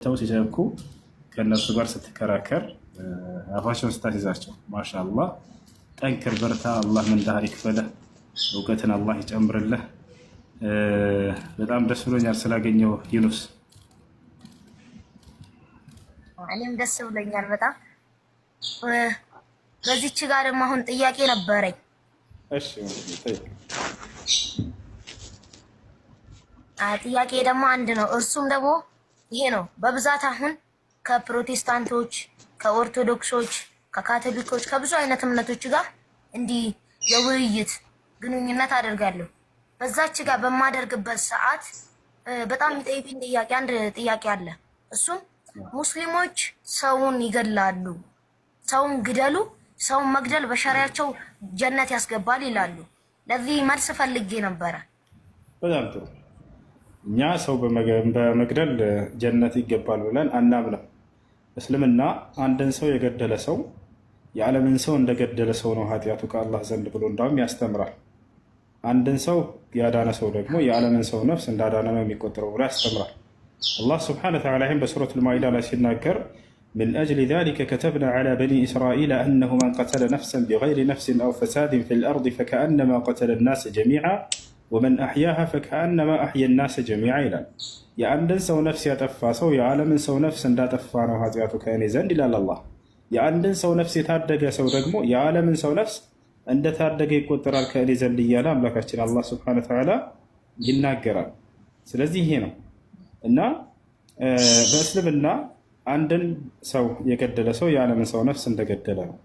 መጥተው ሲሰብኩ ከእነርሱ ጋር ስትከራከር አፋቸውን ስታስይዛቸው ማሻአላህ ጠንክር በርታ፣ አላህ ምንዳህር ይክፈልህ፣ እውቀትን አላህ ይጨምርልህ። በጣም ደስ ብሎኛል ስላገኘው ዩኑስ። እኔም ደስ ብሎኛል በጣም። በዚች ጋር ደግሞ አሁን ጥያቄ ነበረኝ። እሺ ጥያቄ ደግሞ አንድ ነው። እርሱም ደግሞ ይሄ ነው። በብዛት አሁን ከፕሮቴስታንቶች፣ ከኦርቶዶክሶች፣ ከካቶሊኮች ከብዙ አይነት እምነቶች ጋር እንዲህ የውይይት ግንኙነት አደርጋለሁ። በዛች ጋር በማደርግበት ሰዓት በጣም የሚጠይቁኝ ጥያቄ አንድ ጥያቄ አለ። እሱም ሙስሊሞች ሰውን ይገላሉ፣ ሰውን ግደሉ፣ ሰውን መግደል በሸሪያቸው ጀነት ያስገባል ይላሉ። ለዚህ መልስ ፈልጌ ነበረ። በጣም ጥሩ። እኛ ሰው በመግደል ጀነት ይገባል ብለን አናምንም። እስልምና አንድን ሰው የገደለ ሰው የዓለምን ሰው እንደገደለ ሰው ነው ኃጢአቱ ከአላህ ዘንድ ብሎ እንዳውም ያስተምራል። አንድን ሰው ያዳነ ሰው ደግሞ የዓለምን ሰው ነፍስ እንዳዳነ ነው የሚቆጠረው ብሎ ያስተምራል። አላህ ስብሐነሁ ወተዓላ ይህን በሱረቱል ማኢዳ ላይ ሲናገር من أجل ذلك كتبنا على بني إسرائيل أنه من قتل نفسا بغير نفس أو فساد في الأرض فكأنما قتل الناس جميعا ومن أحياها فكأنما أحيا الناس جميعا ይላል። የአንድን ሰው ነፍስ ያጠፋ ሰው የዓለምን ሰው ነፍስ እንዳጠፋ ነው ኃጢአቱ ከእኔ ዘንድ ይላል አላህ። የአንድን ሰው ነፍስ የታደገ ሰው ደግሞ የዓለምን ሰው ነፍስ እንደታደገ ይቆጠራል ከእኔ ዘንድ እያለ አምላካችን አላህ ሱብሓነሁ ወተዓላ ይናገራል። ስለዚህ ይሄ ነው እና በእስልምና አንድን ሰው የገደለ ሰው የዓለምን ሰው ነፍስ እንደገደለ ነው።